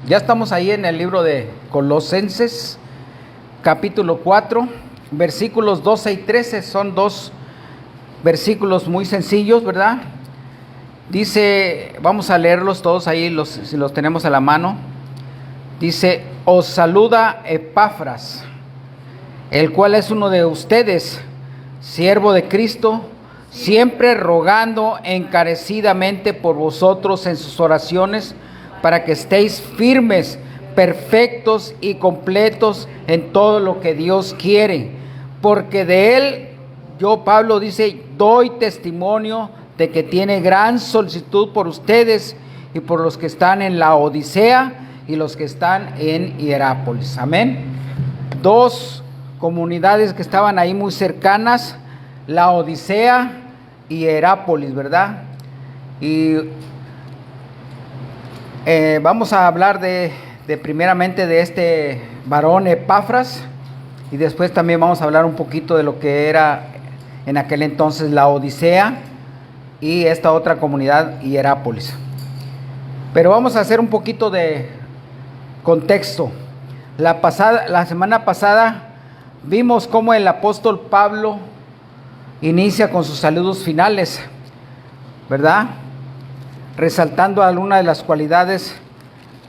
Ya estamos ahí en el libro de Colosenses, capítulo 4, versículos 12 y 13. Son dos versículos muy sencillos, ¿verdad? Dice, vamos a leerlos todos ahí, si los tenemos a la mano. Dice, os saluda Epafras, el cual es uno de ustedes, siervo de Cristo, siempre rogando encarecidamente por vosotros en sus oraciones, para que estéis firmes, perfectos y completos en todo lo que Dios quiere. Porque de Él, yo, Pablo, dice, doy testimonio de que tiene gran solicitud por ustedes y por los que están en la Odisea y los que están en Hierápolis. Amén. Dos comunidades que estaban ahí muy cercanas, la Odisea y Hierápolis, ¿verdad? Y vamos a hablar de primeramente de este varón Epafras, y después también vamos a hablar un poquito de lo que era en aquel entonces la Odisea y esta otra comunidad, Hierápolis. Pero vamos a hacer un poquito de contexto. La semana pasada vimos cómo el apóstol Pablo inicia con sus saludos finales, ¿verdad? Resaltando algunas de las cualidades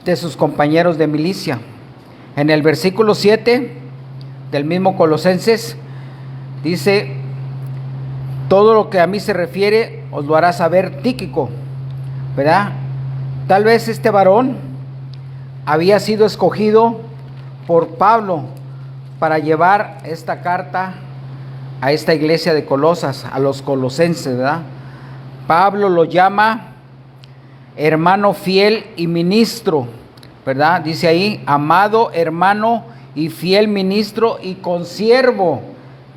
de sus compañeros de milicia. En el versículo 7 del mismo Colosenses dice, todo lo que a mí se refiere os lo hará saber Tíquico, ¿verdad? Tal vez este varón había sido escogido por Pablo para llevar esta carta a esta iglesia de Colosas, a los colosenses, ¿verdad? Pablo lo llama hermano fiel y ministro, ¿verdad? Dice ahí, amado hermano y fiel ministro y consiervo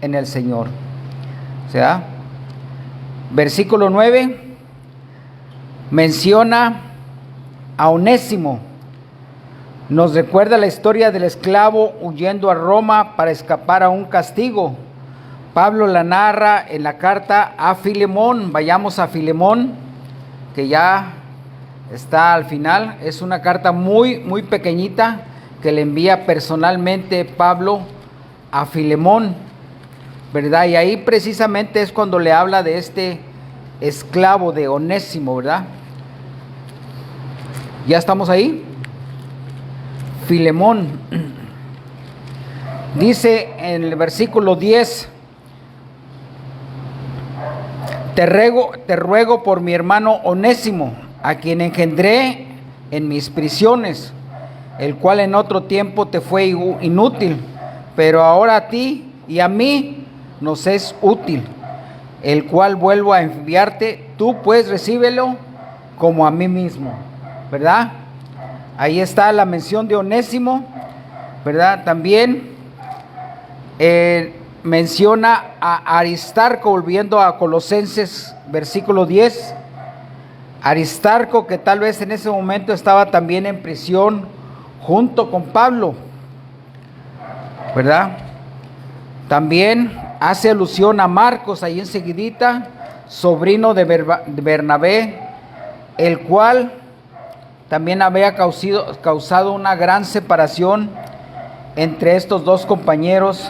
en el Señor. O sea, versículo 9 menciona a Onésimo. Nos recuerda la historia del esclavo huyendo a Roma para escapar a un castigo. Pablo la narra en la carta a Filemón. Vayamos a Filemón, que ya está al final. Es una carta muy pequeñita que le envía personalmente Pablo a Filemón, ¿verdad? Y ahí precisamente es cuando le habla de este esclavo de Onésimo, ¿verdad? ¿Ya estamos ahí? Filemón. Dice en el versículo 10, te ruego por mi hermano Onésimo, a quien engendré en mis prisiones, el cual en otro tiempo te fue inútil, pero ahora a ti y a mí nos es útil, el cual vuelvo a enviarte, tú pues recíbelo como a mí mismo, ¿verdad? Ahí está la mención de Onésimo, ¿verdad? También menciona a Aristarco, volviendo a Colosenses, versículo 10. Aristarco, que tal vez en ese momento estaba también en prisión junto con Pablo, ¿verdad? También hace alusión a Marcos, ahí enseguidita, sobrino de Bernabé, el cual también había causado una gran separación entre estos dos compañeros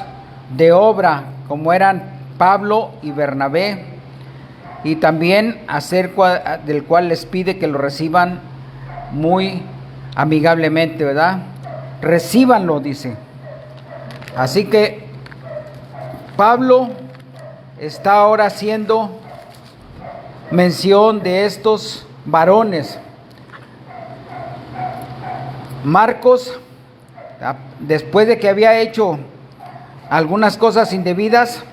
de obra, como eran Pablo y Bernabé, y también acerca del cual les pide que lo reciban muy amigablemente, ¿verdad? Recíbanlo, dice. Así que Pablo está ahora haciendo mención de estos varones. Marcos, después de que había hecho algunas cosas indebidas,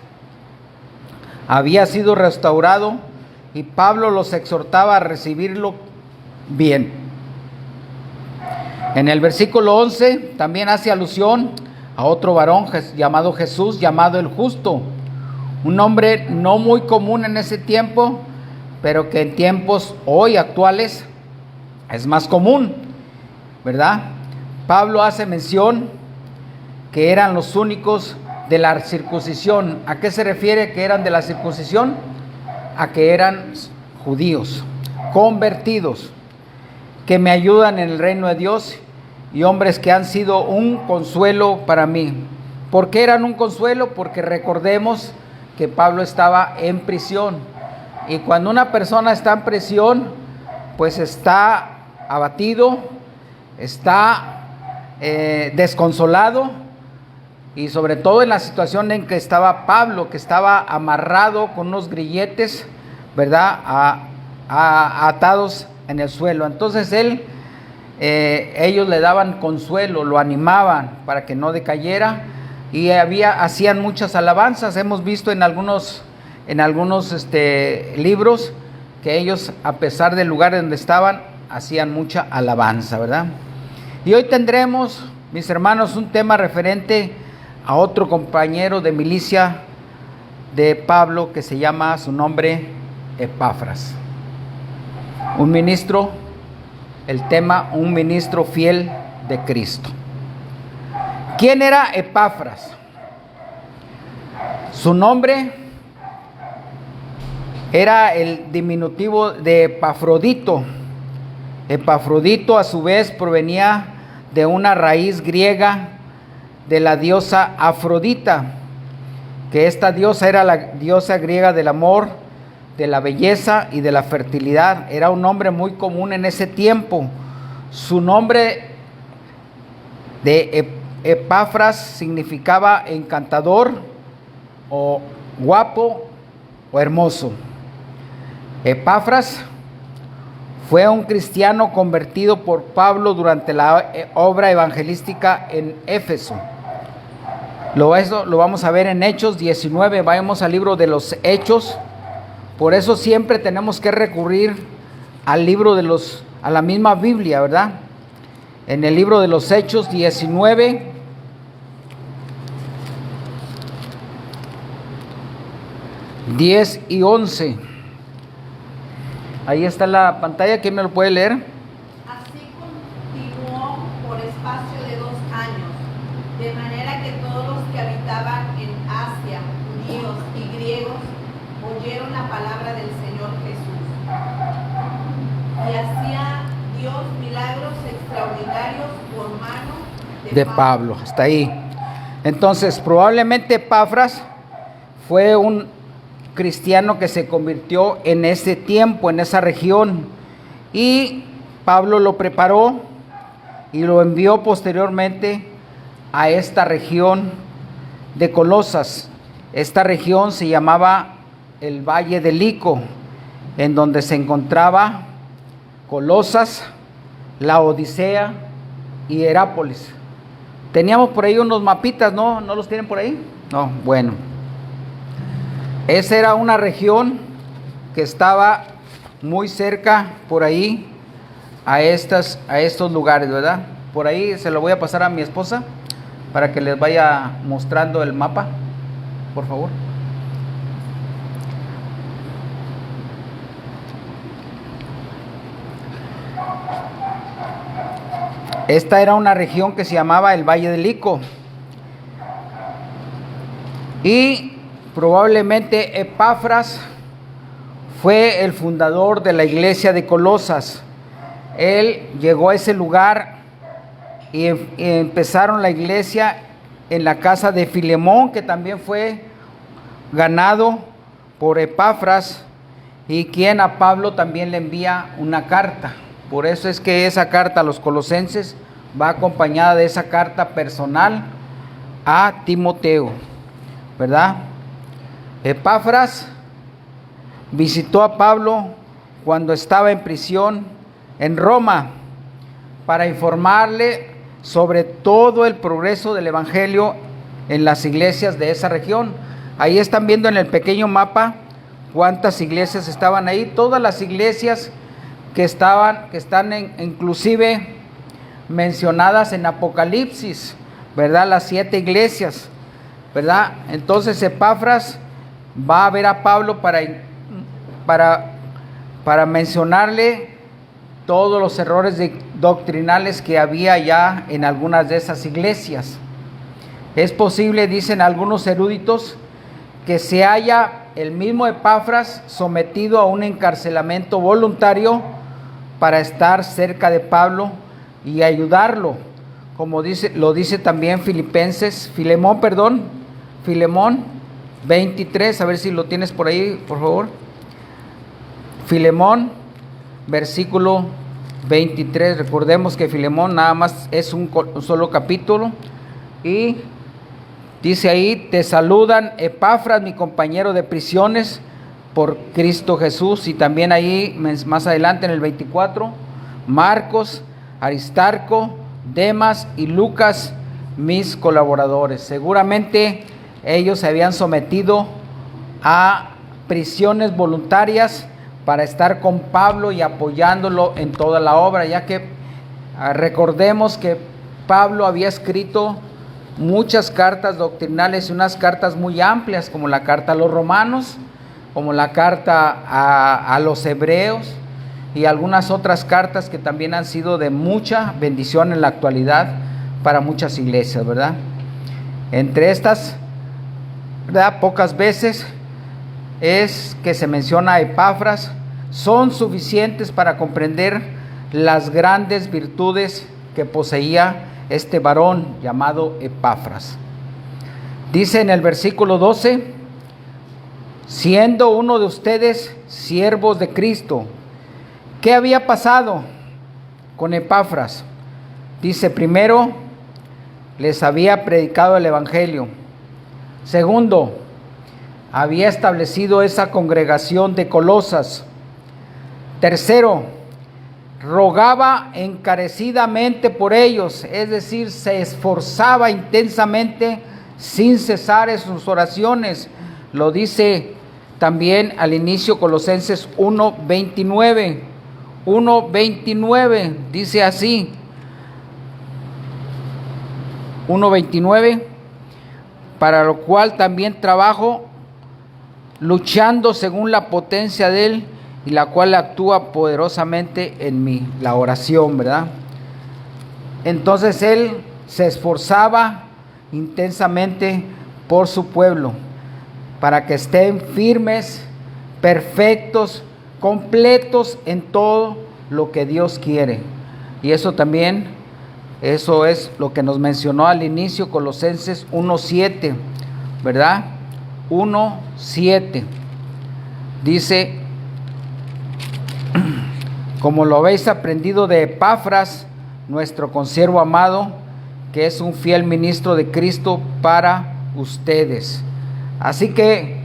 había sido restaurado y Pablo los exhortaba a recibirlo bien. En el versículo 11 también hace alusión a otro varón llamado Jesús, llamado el Justo, un nombre no muy común en ese tiempo, pero que en tiempos hoy actuales es más común, ¿verdad? Pablo hace mención que eran los únicos de la circuncisión. ¿A qué se refiere que eran de la circuncisión? A que eran judíos, convertidos, que me ayudan en el reino de Dios y hombres que han sido un consuelo para mí. ¿Por qué eran un consuelo? Porque recordemos que Pablo estaba en prisión. Y cuando una persona está en prisión, pues está abatido, está desconsolado, y sobre todo en la situación en que estaba Pablo, que estaba amarrado con unos grilletes, ¿verdad? Atados en el suelo. Entonces ellos le daban consuelo, lo animaban para que no decayera, y hacían muchas alabanzas. Hemos visto en algunos libros que ellos, a pesar del lugar donde estaban, hacían mucha alabanza, ¿verdad? Y hoy tendremos, mis hermanos, un tema referente a otro compañero de milicia de Pablo, que se llama, su nombre, Epafras. Un ministro, el tema, un ministro fiel de Cristo. ¿Quién era Epafras? Su nombre era el diminutivo de Epafrodito. Epafrodito, a su vez, provenía de una raíz griega de la diosa Afrodita, que esta diosa era la diosa griega del amor, de la belleza y de la fertilidad. Era un nombre muy común en ese tiempo. Su nombre de Epafras significaba encantador, o guapo, o hermoso. Epafras fue un cristiano convertido por Pablo durante la obra evangelística en Éfeso. Lo vamos a ver en Hechos 19. Vayamos al libro de los Hechos. Por eso siempre tenemos que recurrir al libro a la misma Biblia, ¿verdad? En el libro de los Hechos 19, (10 y 11). Ahí está la pantalla. ¿Quién me lo puede leer? Así continuó por espacio de 2 años, de manera que todos los que habitaban en Asia, judíos y griegos, oyeron la palabra del Señor Jesús. Y hacía Dios milagros extraordinarios por mano de Pablo. Hasta ahí. Entonces, probablemente Epafras fue un cristiano que se convirtió en ese tiempo, en esa región, y Pablo lo preparó y lo envió posteriormente a esta región de Colosas. Esta región se llamaba el Valle de Lico, en donde se encontraba Colosas, Laodicea y Herápolis. Teníamos por ahí unos mapitas, ¿no? ¿No los tienen por ahí? No, bueno. Esa era una región que estaba muy cerca por ahí a estos lugares, ¿verdad? Por ahí se lo voy a pasar a mi esposa para que les vaya mostrando el mapa, por favor. Esta era una región que se llamaba el Valle de Lico. Y probablemente Epafras fue el fundador de la iglesia de Colosas. Él llegó a ese lugar y empezaron la iglesia en la casa de Filemón, que también fue ganado por Epafras, y quien a Pablo también le envía una carta. Por eso es que esa carta a los colosenses va acompañada de esa carta personal a Timoteo, ¿verdad? Epafras visitó a Pablo cuando estaba en prisión en Roma para informarle sobre todo el progreso del evangelio en las iglesias de esa región. Ahí están viendo en el pequeño mapa cuántas iglesias estaban ahí. Todas las iglesias que están inclusive mencionadas en Apocalipsis, ¿verdad? Las 7 iglesias, ¿verdad? Entonces Epafras va a ver a Pablo para mencionarle todos los errores doctrinales que había ya en algunas de esas iglesias. Es posible, dicen algunos eruditos, que se haya el mismo Epafras sometido a un encarcelamiento voluntario para estar cerca de Pablo y ayudarlo, como lo dice también Filemón 23, a ver si lo tienes por ahí, por favor. Filemón, versículo 23, recordemos que Filemón nada más es un solo capítulo, y dice ahí: te saludan Epafras, mi compañero de prisiones por Cristo Jesús. Y también ahí más adelante en el 24, Marcos, Aristarco, Demas y Lucas, mis colaboradores. Seguramente ellos se habían sometido a prisiones voluntarias para estar con Pablo y apoyándolo en toda la obra, ya que recordemos que Pablo había escrito muchas cartas doctrinales y unas cartas muy amplias, como la carta a los romanos, como la carta a los hebreos, y algunas otras cartas que también han sido de mucha bendición en la actualidad para muchas iglesias, ¿verdad? Entre estas, ¿verdad?, pocas veces es que se menciona a Epafras, son suficientes para comprender las grandes virtudes que poseía este varón llamado Epafras. Dice en el versículo 12: siendo uno de ustedes siervos de Cristo. ¿Qué había pasado con Epafras? Dice: primero, les había predicado el evangelio. Segundo, había establecido esa congregación de Colosas. Tercero, rogaba encarecidamente por ellos, es decir, se esforzaba intensamente sin cesar en sus oraciones. Lo dice también al inicio Colosenses 1:29. 1:29 dice así: 1:29, para lo cual también trabajo, luchando según la potencia de Él, y la cual actúa poderosamente en mí. La oración, ¿verdad? Entonces él se esforzaba intensamente por su pueblo, para que estén firmes, perfectos, completos en todo lo que Dios quiere. Y eso también, eso es lo que nos mencionó al inicio Colosenses 1:7, ¿verdad? 1:7 dice: como lo habéis aprendido de Epafras, nuestro consiervo amado, que es un fiel ministro de Cristo para ustedes. Así que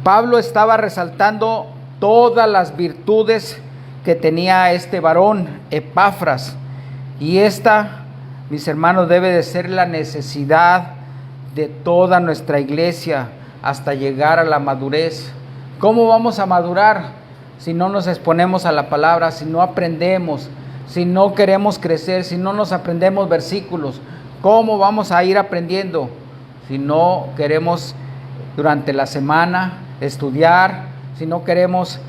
Pablo estaba resaltando todas las virtudes que tenía este varón Epafras, y esta, mis hermanos, debe de ser la necesidad de toda nuestra iglesia hasta llegar a la madurez. ¿Cómo vamos a madurar si no nos exponemos a la palabra, si no aprendemos, si no queremos crecer, si no nos aprendemos versículos? ¿Cómo vamos a ir aprendiendo si no queremos durante la semana estudiar, si no queremos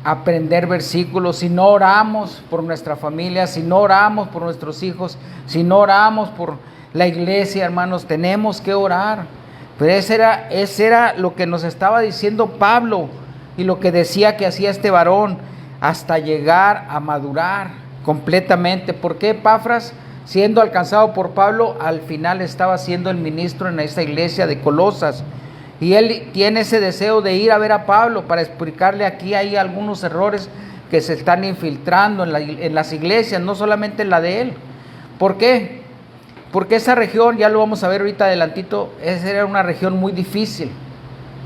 aprender versículos, si no oramos por nuestra familia, si no oramos por nuestros hijos, si no oramos por la iglesia? Hermanos, tenemos que orar. Pero ese era lo que nos estaba diciendo Pablo, y lo que decía que hacía este varón hasta llegar a madurar completamente. ¿Por qué Epafras, siendo alcanzado por Pablo, al final estaba siendo el ministro en esta iglesia de Colosas? Y él tiene ese deseo de ir a ver a Pablo para explicarle aquí hay algunos errores que se están infiltrando en las iglesias, no solamente en la de él. ¿Por qué? Porque esa región, ya lo vamos a ver ahorita adelantito, esa era una región muy difícil,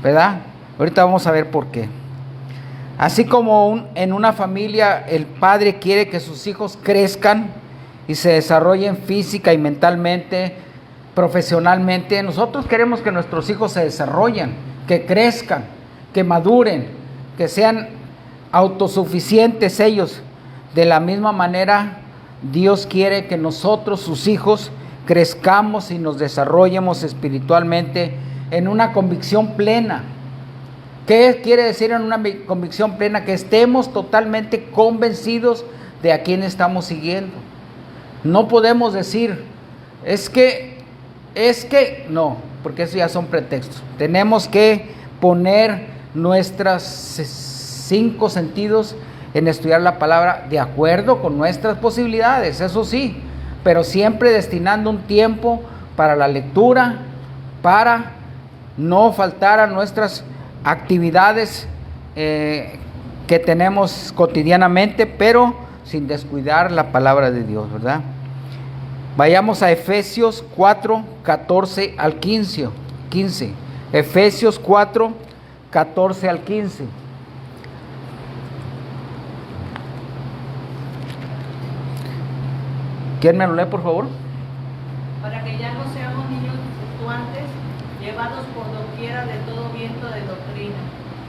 ¿verdad? Ahorita vamos a ver por qué. Así como en una familia el padre quiere que sus hijos crezcan y se desarrollen física y mentalmente, profesionalmente, nosotros queremos que nuestros hijos se desarrollen, que crezcan, que maduren, que sean autosuficientes ellos. De la misma manera, Dios quiere que nosotros, sus hijos, crezcamos y nos desarrollemos espiritualmente en una convicción plena. ¿Qué quiere decir en una convicción plena? Que estemos totalmente convencidos de a quién estamos siguiendo. No podemos decir, es que, no, porque eso ya son pretextos. Tenemos que poner nuestros 5 sentidos en estudiar la palabra de acuerdo con nuestras posibilidades, eso sí, pero siempre destinando un tiempo para la lectura, para no faltar a nuestras actividades que tenemos cotidianamente, pero sin descuidar la palabra de Dios, ¿verdad? Vayamos a Efesios 4, 14 al 15. Efesios 4, 14 al 15. ¿Quién me lo lee, por favor? Para que ya no seamos niños fluctuantes, llevados por doquiera de todo viento de doctrina,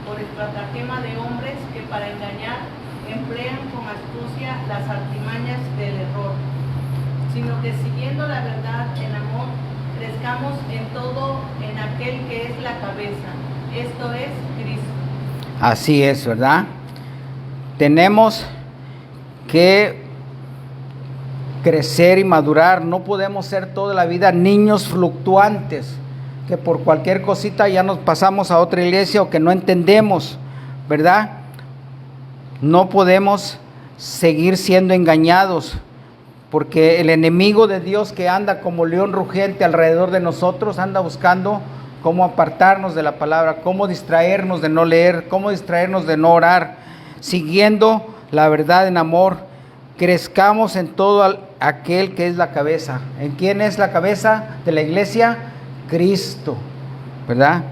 por estratagema de hombres que para engañar emplean con astucia las artimañas del error, sino que siguiendo la verdad en amor, crezcamos en todo en aquel que es la cabeza, esto es Cristo. Así es, ¿verdad? Tenemos que crecer y madurar. No podemos ser toda la vida niños fluctuantes, que por cualquier cosita ya nos pasamos a otra iglesia o que no entendemos, ¿verdad? No podemos seguir siendo engañados, porque el enemigo de Dios, que anda como león rugiente alrededor de nosotros, anda buscando cómo apartarnos de la palabra, cómo distraernos de no leer, cómo distraernos de no orar, siguiendo la verdad en amor. Crezcamos en todo aquel que es la cabeza. ¿En quién es la cabeza de la iglesia? Cristo, ¿verdad?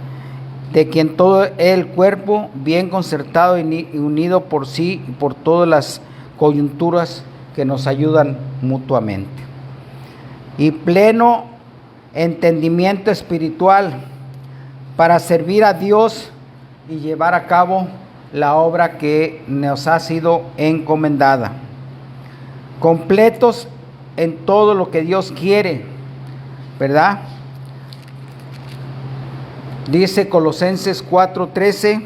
De quien todo el cuerpo, bien concertado y unido por sí y por todas las coyunturas que nos ayudan mutuamente. Y pleno entendimiento espiritual para servir a Dios y llevar a cabo la obra que nos ha sido encomendada. Completos en todo lo que Dios quiere, ¿verdad? Dice Colosenses 4:13.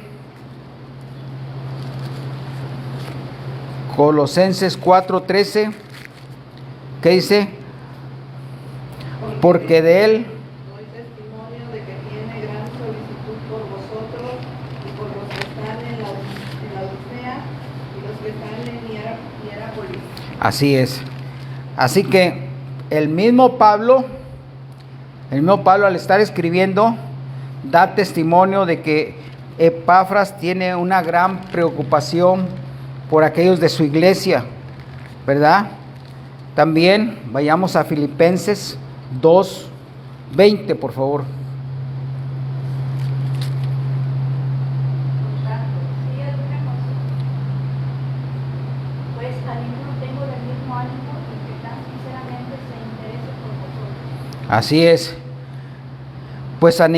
Colosenses 4:13. ¿Qué dice? Porque de él Doy testimonio de que tiene gran solicitud por vosotros y por los que están en la Odisea y los que están en Hierápolis. Así es. Así que el mismo Pablo al estar escribiendo, da testimonio de que Epafras tiene una gran preocupación por aquellos de su iglesia, ¿verdad? También vayamos a Filipenses 2:20, por favor. Sí, alguna cosa. Pues a ninguno tengo del mismo ánimo y que tan sinceramente se interese por vosotros. Así es. Pues a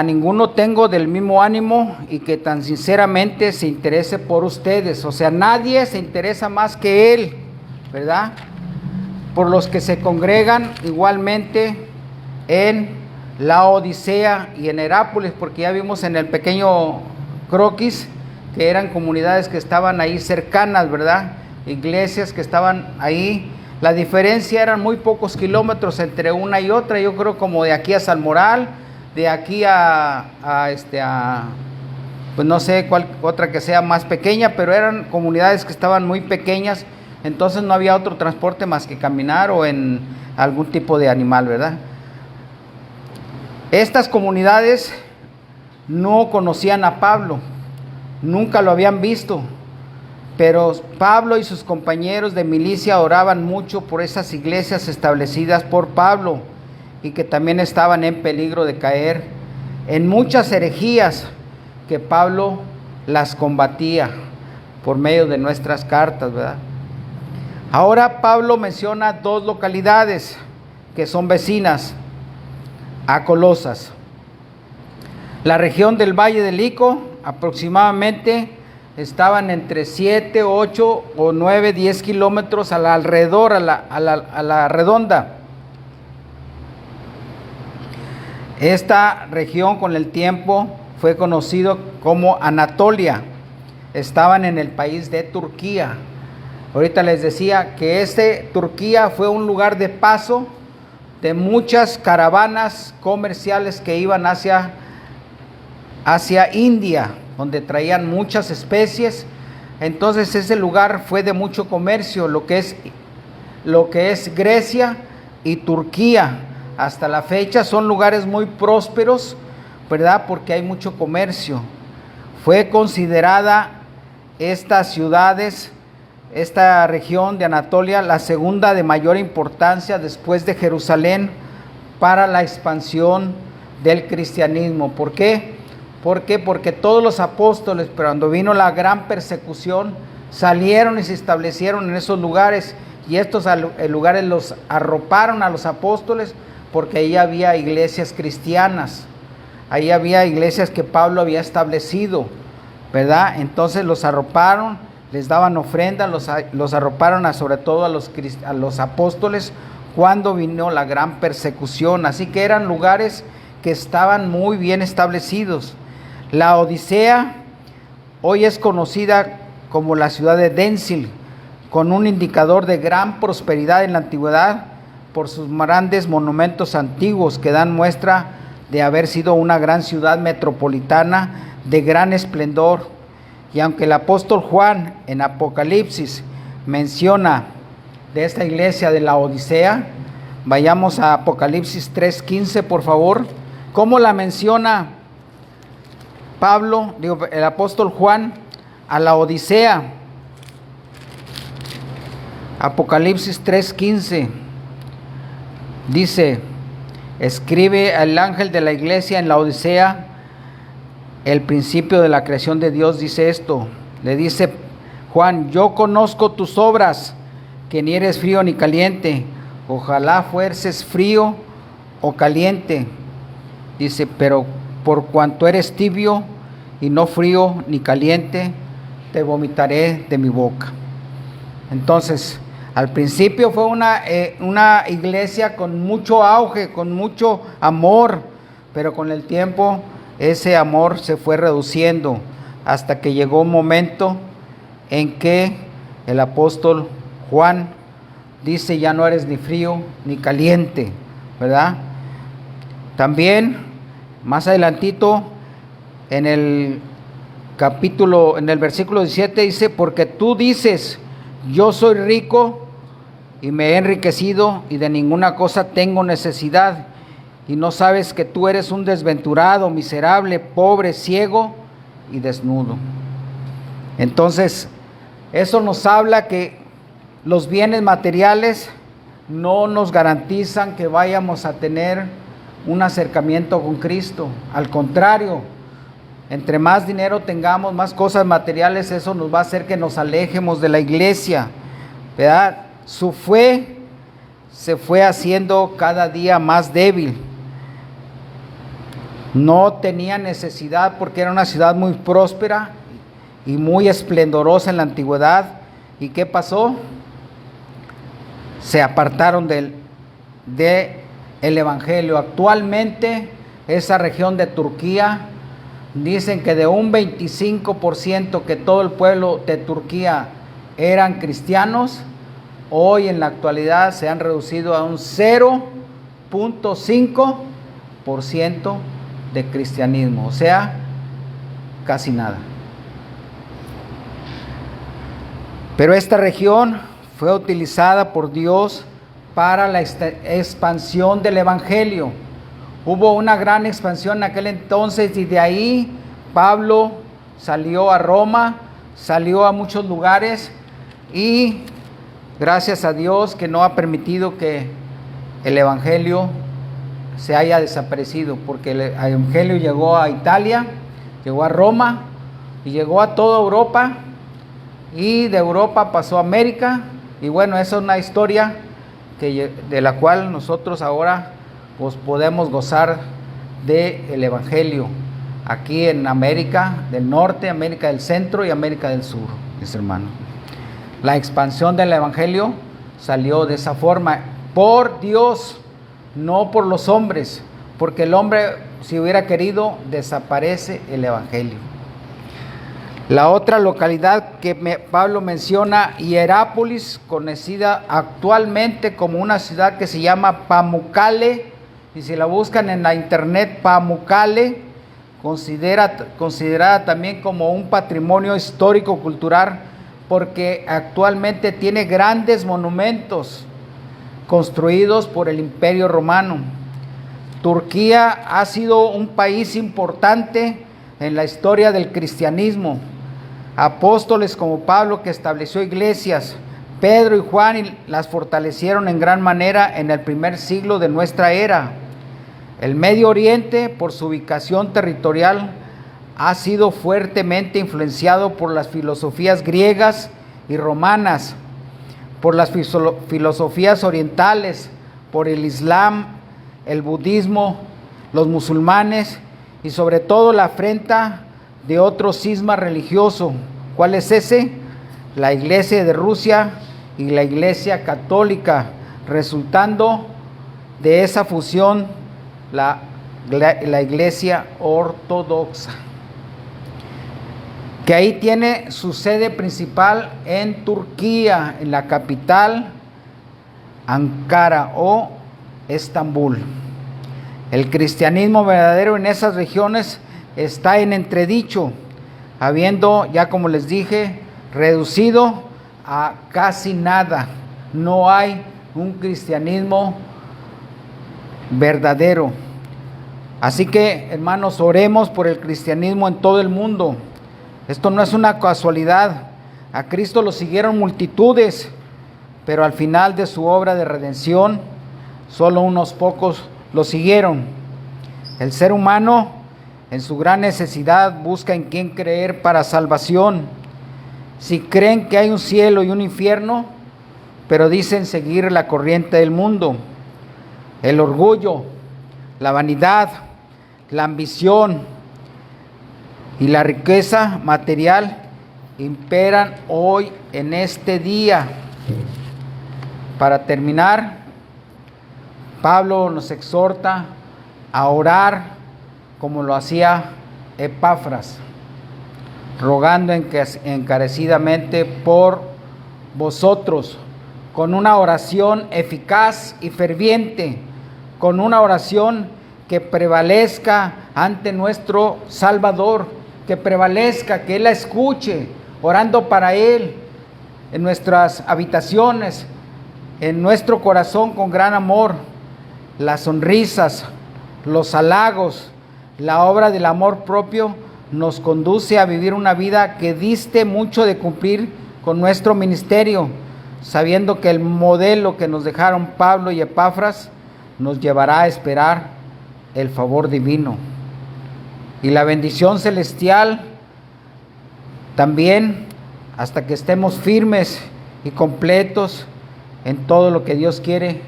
ninguno tengo del mismo ánimo y que tan sinceramente se interese por ustedes. O sea, nadie se interesa más que él, ¿verdad? Por los que se congregan igualmente en la Odisea y en Hierápolis, porque ya vimos en el pequeño croquis que eran comunidades que estaban ahí cercanas, ¿verdad? Iglesias que estaban ahí. La diferencia eran muy pocos kilómetros entre una y otra. Yo creo como de aquí a Salmoral, de aquí pues no sé cuál otra que sea más pequeña, pero eran comunidades que estaban muy pequeñas, entonces no había otro transporte más que caminar o en algún tipo de animal, ¿verdad? Estas comunidades no conocían a Pablo, nunca lo habían visto, pero Pablo y sus compañeros de milicia oraban mucho por esas iglesias establecidas por Pablo y que también estaban en peligro de caer en muchas herejías que Pablo las combatía por medio de nuestras cartas, ¿verdad? Ahora Pablo menciona dos localidades que son vecinas a Colosas. La región del Valle del Ico, aproximadamente estaban entre 7, 8 o 9, 10 kilómetros alrededor, a la redonda. Esta región con el tiempo fue conocido como Anatolia. Estaban en el país de Turquía. Ahorita les decía que Turquía fue un lugar de paso de muchas caravanas comerciales que iban hacia India, donde traían muchas especies. Entonces ese lugar fue de mucho comercio, lo que es lo que es Grecia y Turquía. Hasta la fecha son lugares muy prósperos, ¿verdad? Porque hay mucho comercio. Fue considerada estas ciudades, esta región de Anatolia, la segunda de mayor importancia después de Jerusalén para la expansión del cristianismo. ¿Por qué? Porque todos los apóstoles, cuando vino la gran persecución, salieron y se establecieron en esos lugares, y estos lugares los arroparon a los apóstoles, porque ahí había iglesias cristianas, ahí había iglesias que Pablo había establecido, ¿verdad? Entonces los arroparon, les daban ofrendas, los arroparon sobre todo a los apóstoles cuando vino la gran persecución. Así que eran lugares que estaban muy bien establecidos. La Odisea hoy es conocida como la ciudad de Densil, con un indicador de gran prosperidad en la antigüedad por sus grandes monumentos antiguos que dan muestra de haber sido una gran ciudad metropolitana de gran esplendor. Y aunque el apóstol Juan en Apocalipsis menciona de esta iglesia de la Odisea, vayamos a Apocalipsis 3:15, por favor. ¿Cómo la menciona el apóstol Juan a la Odisea? Apocalipsis 3:15 dice: escribe al ángel de la iglesia en la Odisea, el principio de la creación de Dios, dice esto. Le dice Juan: yo conozco tus obras, que ni eres frío ni caliente. Ojalá fueses frío o caliente. Dice: pero por cuanto eres tibio y no frío ni caliente, te vomitaré de mi boca. Entonces, al principio fue una iglesia con mucho auge, con mucho amor, pero con el tiempo ese amor se fue reduciendo hasta que llegó un momento en que el apóstol Juan dice: ya no eres ni frío ni caliente, ¿verdad? También más adelantito en el versículo 17 dice: porque tú dices, yo soy rico y me he enriquecido y de ninguna cosa tengo necesidad, y no sabes que tú eres un desventurado, miserable, pobre, ciego y desnudo. Entonces, eso nos habla que los bienes materiales no nos garantizan que vayamos a tener un acercamiento con Cristo. Al contrario, entre más dinero tengamos, más cosas materiales, eso nos va a hacer que nos alejemos de la iglesia, ¿verdad? Su fe se fue haciendo cada día más débil. No tenía necesidad porque era una ciudad muy próspera y muy esplendorosa en la antigüedad. ¿Y qué pasó? Se apartaron del evangelio. Actualmente esa región de Turquía, dicen que de un 25% que todo el pueblo de Turquía eran cristianos, hoy en la actualidad se han reducido a un 0.5% de cristianismo, o sea, casi nada. Pero esta región fue utilizada por Dios para la expansión del evangelio. Hubo una gran expansión en aquel entonces, y de ahí Pablo salió a Roma, salió a muchos lugares, y gracias a Dios que no ha permitido que el evangelio se haya desaparecido, porque el evangelio llegó a Italia, llegó a Roma y llegó a toda Europa, y de Europa pasó a América. Y bueno, esa es una historia de la cual nosotros ahora pues podemos gozar del evangelio aquí en América del Norte, América del Centro y América del Sur, mis hermanos. La expansión del evangelio salió de esa forma, por Dios, no por los hombres, porque el hombre, si hubiera querido, desaparece el evangelio. La otra localidad que Pablo menciona, Hierápolis, conocida actualmente como una ciudad que se llama Pamukkale, y si la buscan en la internet, Pamukkale, considerada también como un patrimonio histórico cultural, porque actualmente tiene grandes monumentos construidos por el Imperio Romano. Turquía ha sido un país importante en la historia del cristianismo. Apóstoles como Pablo, que estableció iglesias, Pedro y Juan las fortalecieron en gran manera en el primer siglo de nuestra era. El Medio Oriente, por su ubicación territorial, ha sido fuertemente influenciado por las filosofías griegas y romanas, por las filosofías orientales, por el Islam, el budismo, los musulmanes y sobre todo la afrenta de otro cisma religioso. ¿Cuál es ese? La Iglesia de Rusia y la Iglesia Católica, resultando de esa fusión la Iglesia Ortodoxa, que ahí tiene su sede principal en Turquía, en la capital Ankara o Estambul. El cristianismo verdadero en esas regiones está en entredicho, habiendo, ya como les dije, reducido a casi nada. No hay un cristianismo verdadero. Así que, hermanos, oremos por el cristianismo en todo el mundo. Esto no es una casualidad. A Cristo lo siguieron multitudes, pero al final de su obra de redención, solo unos pocos lo siguieron. El ser humano, en su gran necesidad, busca en quién creer para salvación. Si creen que hay un cielo y un infierno, pero dicen seguir la corriente del mundo. El orgullo, la vanidad, la ambición y la riqueza material imperan hoy en este día. Para terminar, Pablo nos exhorta a orar como lo hacía Epafras, rogando encarecidamente por vosotros, con una oración eficaz y ferviente, con una oración que prevalezca ante nuestro Salvador, que prevalezca, que Él la escuche, orando para Él en nuestras habitaciones, en nuestro corazón con gran amor. Las sonrisas, los halagos, la obra del amor propio nos conduce a vivir una vida que diste mucho de cumplir con nuestro ministerio, sabiendo que el modelo que nos dejaron Pablo y Epafras nos llevará a esperar el favor divino y la bendición celestial también, hasta que estemos firmes y completos en todo lo que Dios quiere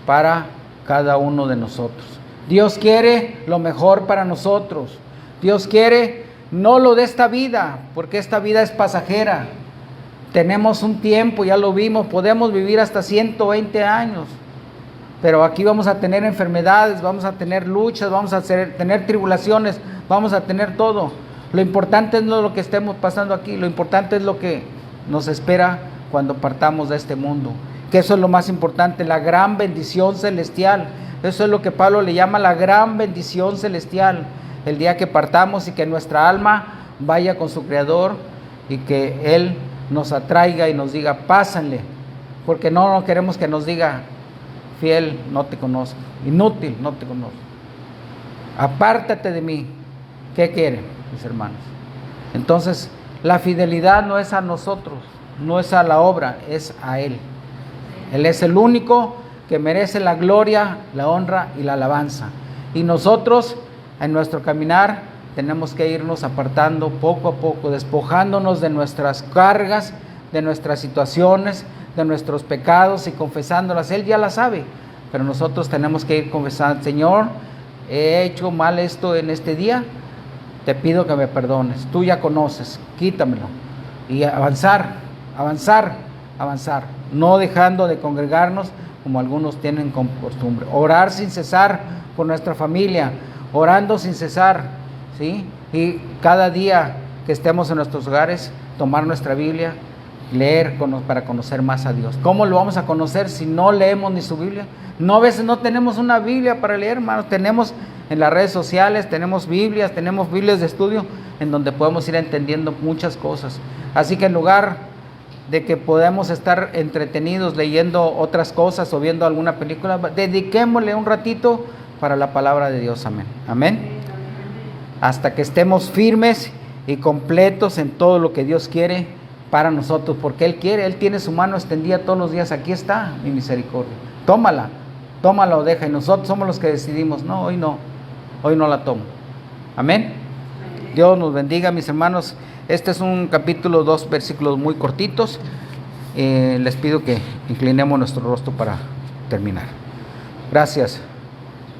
para cada uno de nosotros. Dios quiere lo mejor para nosotros. Dios quiere no lo de esta vida, porque esta vida es pasajera. Tenemos un tiempo, ya lo vimos, podemos vivir hasta 120 años. Pero aquí vamos a tener enfermedades, vamos a tener luchas, vamos a tener tribulaciones, vamos a tener todo. Lo importante no es lo que estemos pasando aquí, lo importante es lo que nos espera cuando partamos de este mundo. Que eso es lo más importante, la gran bendición celestial. Eso es lo que Pablo le llama la gran bendición celestial. El día que partamos y que nuestra alma vaya con su Creador y que Él nos atraiga y nos diga, pásanle. Porque no queremos que nos diga, fiel, no te conozco. Inútil, no te conozco. Apártate de mí. ¿Qué quieren, mis hermanos? Entonces, la fidelidad no es a nosotros, no es a la obra, es a Él. Él es el único que merece la gloria, la honra y la alabanza. Y nosotros, en nuestro caminar, tenemos que irnos apartando poco a poco, despojándonos de nuestras cargas, de nuestras situaciones, de nuestros pecados y confesándolas. Él ya las sabe, pero nosotros tenemos que ir confesando, Señor, he hecho mal esto en este día, te pido que me perdones, tú ya conoces, quítamelo. Y avanzar, no dejando de congregarnos como algunos tienen como costumbre. Orar sin cesar por nuestra familia, orando sin cesar, ¿sí? Y cada día que estemos en nuestros hogares, tomar nuestra Biblia, leer para conocer más a Dios. ¿Cómo lo vamos a conocer si no leemos ni su Biblia? No, a veces no tenemos una Biblia para leer, hermanos. Tenemos en las redes sociales, tenemos Biblias de estudio en donde podemos ir entendiendo muchas cosas. Así que en lugar de que podamos estar entretenidos leyendo otras cosas o viendo alguna película. Dediquémosle un ratito para la palabra de Dios. Amén. Amén. Hasta que estemos firmes y completos en todo lo que Dios quiere para nosotros, porque Él quiere. Él tiene su mano extendida todos los días. Aquí está mi misericordia. Tómala o deja. Y nosotros somos los que decidimos, no, hoy no la tomo. Amén. Dios nos bendiga, mis hermanos. Este es un capítulo, 2 versículos muy cortitos. Les pido que inclinemos nuestro rostro para terminar. Gracias,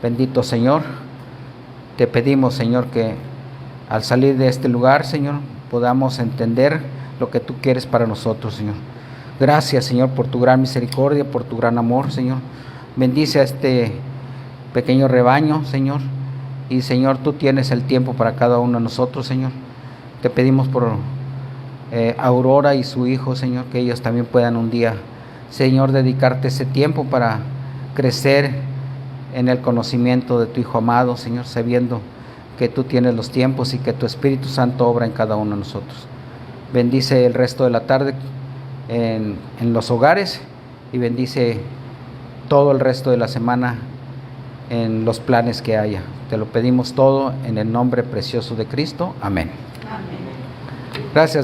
bendito Señor. Te pedimos, Señor, que al salir de este lugar, Señor, podamos entender lo que tú quieres para nosotros, Señor. Gracias, Señor, por tu gran misericordia, por tu gran amor, Señor. Bendice a este pequeño rebaño, Señor. Y, Señor, tú tienes el tiempo para cada uno de nosotros, Señor. Te pedimos por Aurora y su hijo, Señor, que ellos también puedan un día, Señor, dedicarte ese tiempo para crecer en el conocimiento de tu Hijo amado, Señor, sabiendo que tú tienes los tiempos y que tu Espíritu Santo obra en cada uno de nosotros. Bendice el resto de la tarde en los hogares y bendice todo el resto de la semana en los planes que haya. Te lo pedimos todo en el nombre precioso de Cristo. Amén. Amén. Gracias.